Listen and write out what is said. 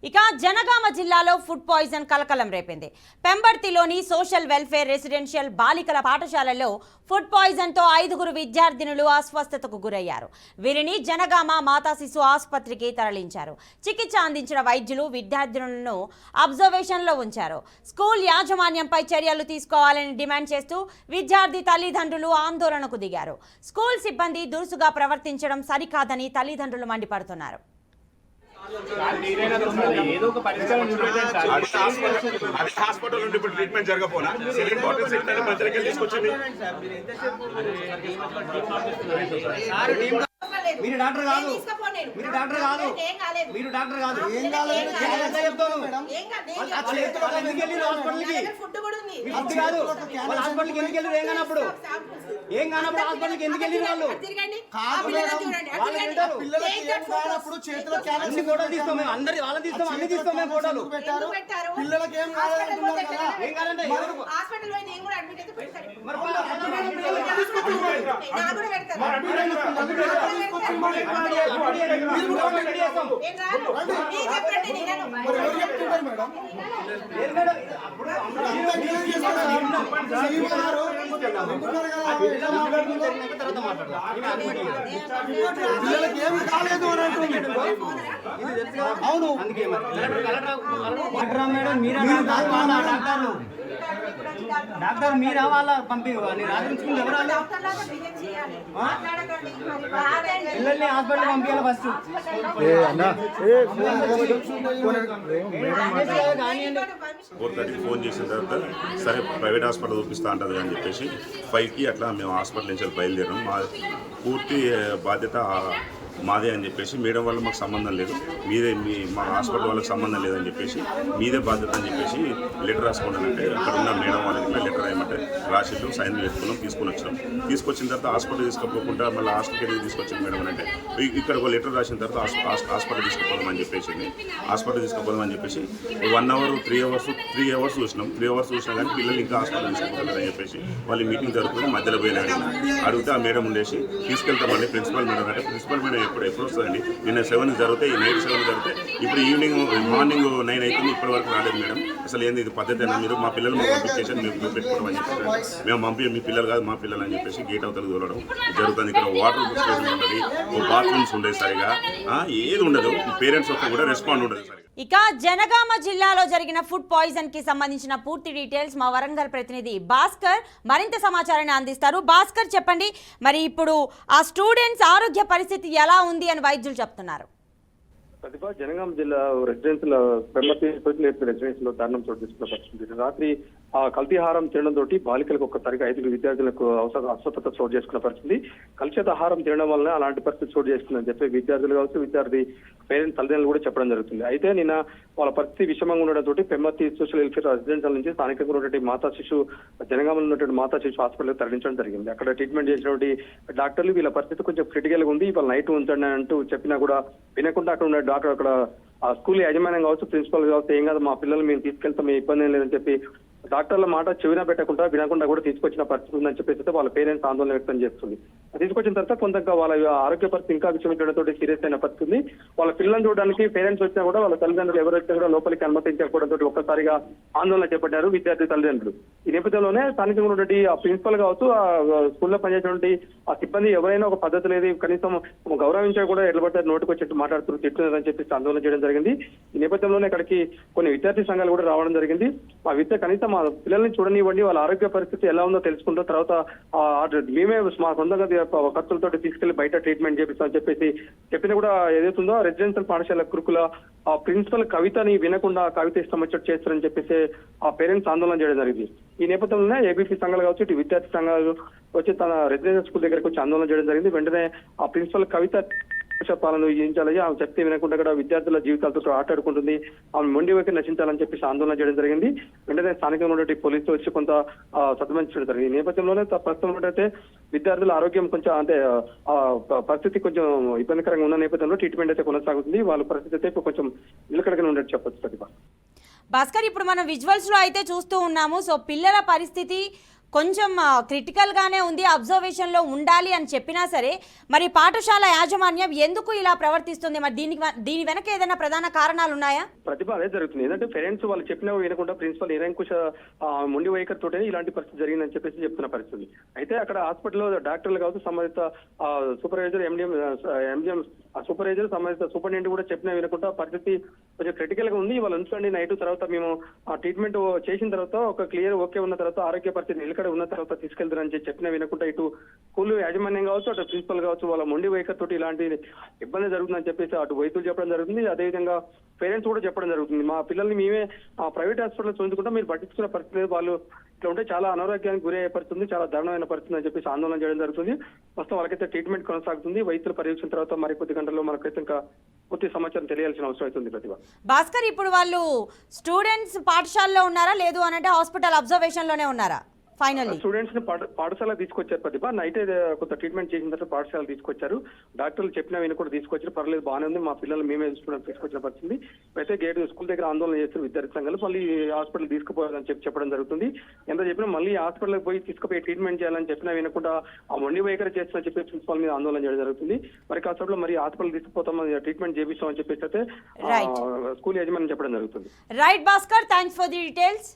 ఇక జనగామ జిల్లాలో food poison కలకలం రేపింది. పెంబర్తిలోని సోషల్ వెల్ఫేర్ రెసిడెన్షియల్ బాలికల పాఠశాలలో ఫుడ్ పాయిజన్ తో 5 విద్యార్థినులు అస్వస్థతకు గురయ్యారు. వీరిని జనగామ మాతా శిశు ఆసుపత్రికి తరలించారు. చికిత్స అందించిన వైద్యులు విద్యార్థినులను అబ్జర్వేషన్ లో ఉంచారు. స్కూల్ యాజమాన్యంపై చర్యలు తీసుకోవాలని డిమాండ్ చేస్తూ విద్యార్థి తల్లిదండ్రులు ఆందోళనకు దిగారు. స్కూల్ సిబ్బంది దురుసుగా ప్రవర్తించడం సరికాదని తల్లిదండ్రులు మండిపడుతున్నారు. హాస్పిటల్ నుండి ఇప్పుడు ట్రీట్మెంట్ జరగపోనా సిలిండర్ బాటిల్స్ ఇట్లా మధ్యలోకి తీసుకొచ్చింది. మీరు డాక్టర్ కాదు, మీరు డాక్టర్ కాదు, మీరు డాక్టర్ కాదు. ఏం కాలేదు చెప్తాను మేడం. ఎందుకు వెళ్ళి హాస్పిటల్కి? అది కాదు, వాళ్ళ హాస్పిటల్కి ఎందుకు వెళ్ళి? ఏం కానప్పుడు హాస్పిటల్కి ఎందుకు వెళ్ళి? వాళ్ళు అన్ని ఫోటోలు తీస్తాం మేము, అందరి వాళ్ళని తీస్తాం, అన్ని తీస్తాం మేము ఫోటోలు. పిల్లలకి ఏం కాదంటే అవును. డాక్టర్ మీరా వాళ్ళ పంపి రాయించుకుంటే ఎవరు పిల్లల్ని హాస్పిటల్ పంపించాలి ఫస్ట్. ఫోన్ చేసిన తర్వాత సరే ప్రైవేట్ హాస్పిటల్ చూపిస్తా అంటది అని చెప్పేసి 5కి అట్లా మేము హాస్పిటల్ నుంచి బయలుదేరాం. మా పూర్తి బాధ్యత మాదే అని చెప్పేసి మేడం వల్ల మాకు సంబంధం లేదు, మీదే మా హాస్పిటల్ వాళ్ళకి సంబంధం లేదని చెప్పేసి మీదే బాధ్యత అని చెప్పేసి లెటర్ రాసుకుంటానంటే అక్కడ ఉన్న మేడం వాళ్ళకి లెటర్ రాయమంటే రాసిట్టు సైన్ చేసుకున్నాం, తీసుకుని వచ్చాం. తీసుకొచ్చిన తర్వాత హాస్పిటల్ తీసుకుపోకుండా మళ్ళీ హాస్పిటల్కి తీసుకొచ్చిన మేడం అంటే ఇక్కడ ఒక లెటర్ రాసిన తర్వాత హాస్పిటల్ తీసుకుపోదామని చెప్పేసి హాస్పిటల్ తీసుకుపోదామని చెప్పేసి 1 అవర్ 3 అవర్స్ చూసినాం. 3 అవర్స్ చూసినా కానీ పిల్లలు ఇంకా హాస్పిటల్ తీసుకుపోతారని చెప్పేసి వాళ్ళు మీటింగ్ జరుగుతుంది. మధ్యలో పోయిన అడిగితే ఆ మేడం ఉండేసి తీసుకెళ్తామండి ప్రిన్సిపల్ మేడం అంటే ప్రిన్సిపల్ మేడం ఎప్పుడు వస్తుందండి? నిన్న 7 జరుగుతాయి, నైట్ 7 జరుగుతాయి, ఇప్పుడు మార్నింగ్ 9 అవుతుంది, ఇప్పటి వరకు రాలేదు మేడం. అసలు ఏంది ఇది పద్ధతి అయినా? మీరు మా పిల్లలు మాకు పంపించేసి మేము పెట్టుకోవడం అని చెప్పేసి మేము పంపి మీ పిల్లలు కాదు మా పిల్లలు అని చెప్పేసి గేట్ అవతలకు తోలడం జరుగుతుంది. ఇక్కడ వాటర్ స్టేషన్ ఉండదు, బాత్రూమ్స్ ఉండేది సరిగా, ఏది ఉండదు, పేరెంట్స్ వస్తే కూడా రెస్పాండ్ ఉండదు సరిగా. ఇక జనగామ జిల్లాలో జరిగిన ఫుడ్ పాయిజన్ కి సంబంధించిన పూర్తి డీటెయిల్స్ మా వరంగల్ ప్రతినిధి భాస్కర్ మరింత సమాచారాన్ని అందిస్తారు. భాస్కర్ చెప్పండి, మరి ఇప్పుడు ఆ స్టూడెంట్స్ ఆరోగ్య పరిస్థితి ఎలా ఉంది అని వైద్యులు చెప్తున్నారు? ప్రతిభ జనగాం జిల్లా రెసిడెన్షియల్ పెంబర్తి రెసిడెన్షియల్ లో దారుణం చోటు తీసుకున్న పరిస్థితి. రాత్రి ఆ కల్తీహారం తినడం తోటి బాలికలకు ఒక్కసారిగా 5 విద్యార్థులకు అస్వస్థత చోటు చేసుకున్న పరిస్థితి. కలుషిత ఆహారం తినడం వల్ల అలాంటి పరిస్థితి చోటు చేసుకుందని చెప్పి విద్యార్థులు కావచ్చు, విద్యార్థి పేరెంట్స్ తల్లిదండ్రులు కూడా చెప్పడం జరుగుతుంది. అయితే నిన్న వాళ్ళ పరిస్థితి విషమంగా ఉండడంతో పెంబర్తి సోషల్ వెల్ఫేర్ రెసిడెన్షియల్ నుంచి స్థానికంగా ఉన్నటువంటి మాతా శిశు జనగామలో ఉన్నటువంటి మాతా శిశు హాస్పిటల్ తరలించడం జరిగింది. అక్కడ ట్రీట్మెంట్ చేసినటువంటి డాక్టర్లు వీళ్ళ పరిస్థితి కొంచెం క్రిటికల్ గా ఉంది, ఇవాళ నైట్ ఉంచండి అంటూ చెప్పినా కూడా వినకుండా అక్కడ ఉన్న డాక్టర్ అక్కడ ఆ స్కూల్ యాజమాన్యం కావచ్చు, ప్రిన్సిపల్ కావచ్చు, ఏం కాదు మా పిల్లలు మేము తీసుకెళ్తాం, మీ ఇబ్బంది ఏం లేదని చెప్పి డాక్టర్ల మాట చెవిన పెట్టకుండా వినకుండా కూడా తీసుకొచ్చిన పరిస్థితి ఉందని చెప్పేసి వాళ్ళ పేరెంట్స్ ఆందోళన వ్యక్తం చేస్తుంది. తీసుకొచ్చిన తర్వాత కొంత వాళ్ళ ఆరోగ్య పరిస్థితి ఇంకా విషమించడంతో సీరియస్ అయిన పరిస్థితి. వాళ్ళ పిల్లల్ని చూడడానికి పేరెంట్స్ వచ్చినా కూడా వాళ్ళ తల్లిదండ్రులు ఎవరు వచ్చినా కూడా లోపలికి అనుమతించకపోవడంతో ఒక్కసారిగా ఆందోళన చేపట్టారు విద్యార్థి తల్లిదండ్రులు. ఈ నేపథ్యంలోనే స్థానికంగా ఉన్నటువంటి ఆ ప్రిన్సిపల్ కావచ్చు, ఆ స్కూల్లో పనిచేసినటువంటి ఆ సిబ్బంది ఎవరైనా ఒక పద్ధతి లేదు, కనీసం గౌరవించా కూడా ఎట్లా పడితే నోటికి వచ్చి మాట్లాడుతూ తిట్టున్నారని చెప్పేసి ఆందోళన చేయడం జరిగింది. ఈ నేపథ్యంలోనే ఇక్కడికి కొన్ని విద్యార్థి సంఘాలు కూడా రావడం జరిగింది. ఆ విద్య కనీసం మా పిల్లల్ని చూడనివ్వండి, వాళ్ళ ఆరోగ్య పరిస్థితి ఎలా ఉందో తెలుసుకుంటూ తర్వాత మేమే మా సొంతంగా ఖర్చులతో తీసుకెళ్లి బయట ట్రీట్మెంట్ చేపిస్తామని చెప్పేసి చెప్పినా కూడా ఏదైతుందో రెసిడెన్షియల్ పాఠశాల కురుకుల ఆ ప్రిన్సిపల్ కవితని వినకుండా కవిత ఇష్టం వచ్చేట్టు చేస్తారని చెప్పేసి ఆ పేరెంట్స్ ఆందోళన చేయడం జరిగింది. ఈ నేపథ్యంలోనే ఏబీసీ సంఘాలు కావచ్చు, ఇటు విద్యార్థి సంఘాలు వచ్చి తన రెసిడెన్షియల్ స్కూల్ దగ్గరకు వచ్చి ఆందోళన చేయడం జరిగింది. వెంటనే ఆ ప్రిన్సిపల్ కవిత పాలన విధించాలి, ఆమె చెప్తే వినకుండా కూడా విద్యార్థుల జీవితాలతో ఆటాడుకుంటుంది, ఆమె మొండి వైపు నశించాలని చెప్పేసి ఆందోళన చేయడం జరిగింది. వెంటనే స్థానికంగా ఉన్నటువంటి పోలీసులు వచ్చి కొంత సద్మంచడం జరిగింది. ఈ నేపథ్యంలోనే ప్రస్తుతం ఉన్నట్టయితే విద్యార్థుల ఆరోగ్యం కొంచెం అంటే పరిస్థితి కొంచెం ఇబ్బందికరంగా ఉన్న నేపథ్యంలో ట్రీట్మెంట్ అయితే కొనసాగుతుంది. వాళ్ళ పరిస్థితి అయితే ఇప్పుడు కొంచెం నిలకడగానే ఉండేది చెప్పొచ్చు. ప్రతిభ భాస్కర్, ఇప్పుడు మనం విజువల్స్ లో అయితే చూస్తూ ఉన్నాము. సో పిల్లల పరిస్థితి కొంచెం క్రిటికల్గానే ఉంది, అబ్జర్వేషన్లో ఉండాలి అని చెప్పినా సరే మరి పాఠశాల యాజమాన్యం ఎందుకు ఇలా ప్రవర్తిస్తుంది? మరి దీని వెనక ఏదైనా ప్రధాన కారణాలు ఉన్నాయా? ప్రతిభ అదే జరుగుతుంది. ఏంటంటే పేరెంట్స్ వాళ్ళు చెప్పినా వినకుండా ప్రిన్సిపల్ నిరంకుశ మొండి వైఖరి తోటే ఇలాంటి పరిస్థితి జరిగిందని చెప్పేసి చెప్తున్న పరిస్థితి. అయితే అక్కడ హాస్పిటల్లో డాక్టర్లు కావచ్చు, సంబంధిత సూపర్వైజర్ ఎంజిఎం సూపర్వైజర్, సంబంధిత సూపరింటెండెంట్ కూడా చెప్పినా వినకుండా పరిస్థితి కొంచెం క్రిటికల్ గా ఉంది. వాళ్ళు ఉంచండి నైట్, తర్వాత మేము ట్రీట్మెంట్ చేసిన తర్వాత ఒక క్లియర్ ఓకే ఉన్న తర్వాత ఆరోగ్య పరిస్థితి నిలకడ ఉన్న తర్వాత తీసుకెళ్తారని చెప్పినా వినకుండా ఇటు స్కూల్ యాజమాన్యం కావచ్చు, అటు ప్రిన్సిపల్ కావచ్చు, వాళ్ళ మొండి వైఖరి తోటి ఇలాంటి ఇబ్బంది జరుగుతుందని చెప్పేసి అటు వైద్యులు చెప్పడం జరుగుతుంది. అదేవిధంగా పేరెంట్స్ కూడా చెప్పడం జరుగుతుంది. మా పిల్లల్ని మేమే ప్రైవేట్ హాస్పిటల్ చూసుకుంటాం, మీరు పట్టించుకున్న పరిస్థితి లేదు, వాళ్ళు ఇట్లా ఉంటే చాలా అనారోగ్యానికి గురి అయ్యే పరిస్థితుంది, చాలా దారుణమైన పరిస్థితి అని చెప్పేసి ఆందోళన చేయడం జరుగుతుంది. ప్రస్తుతం వాళ్ళకైతే ట్రీట్మెంట్ కొనసాగుతుంది. వైద్యులు పరీక్షించిన తర్వాత మరికొద్ది గంటల్లో మనకైతే ఇంకా పూర్తి సమాచారం తెలియాల్సిన అవసరం అవుతుంది. ప్రతిభ భాస్కర్, ఇప్పుడు వాళ్ళు స్టూడెంట్స్ పాఠశాలలో ఉన్నారా, లేదు అనంటే హాస్పిటల్ అబ్జర్వేషన్ లోనే ఉన్నారా? ఫైనల్లీ స్టూడెంట్స్ ని పాఠశాల తీసుకొచ్చారు. ప్రతిభ నైట్ కొంత ట్రీట్మెంట్ చేసిన తర్వాత పాఠశాల తీసుకొచ్చారు. డాక్టర్లు చెప్పిన విని కూడా తీసుకొచ్చారు. పర్లేదు బాగానే ఉంది, మా పిల్లలు మేమే స్టూడెంట్ తీసుకొచ్చిన పరిస్థితి. అయితే గేట్ స్కూల్ దగ్గర ఆందోళన చేస్తారు విద్యార్థి సంఘాలు. మళ్ళీ హాస్పిటల్ తీసుకుపోవాలని చెప్పడం జరుగుతుంది. ఎంత చెప్పినా మళ్ళీ హాస్పిటల్కి పోయి తీసుకుపోయి ట్రీట్మెంట్ చేయాలని చెప్పినా వినకుండా ఆ మొండి వైఖరి చేస్తున్నా చెప్పి ప్రిన్సిపాల్ మీద ఆందోళన చేయడం జరుగుతుంది. మరి కాసేపులో మరి హాస్పిటల్ తీసుకుపోతాం, ట్రీట్మెంట్ చేపిస్తామని చెప్పేసి అయితే స్కూల్ యజమాని చెప్పడం జరుగుతుంది. Right Bhaskar, thanks for the details.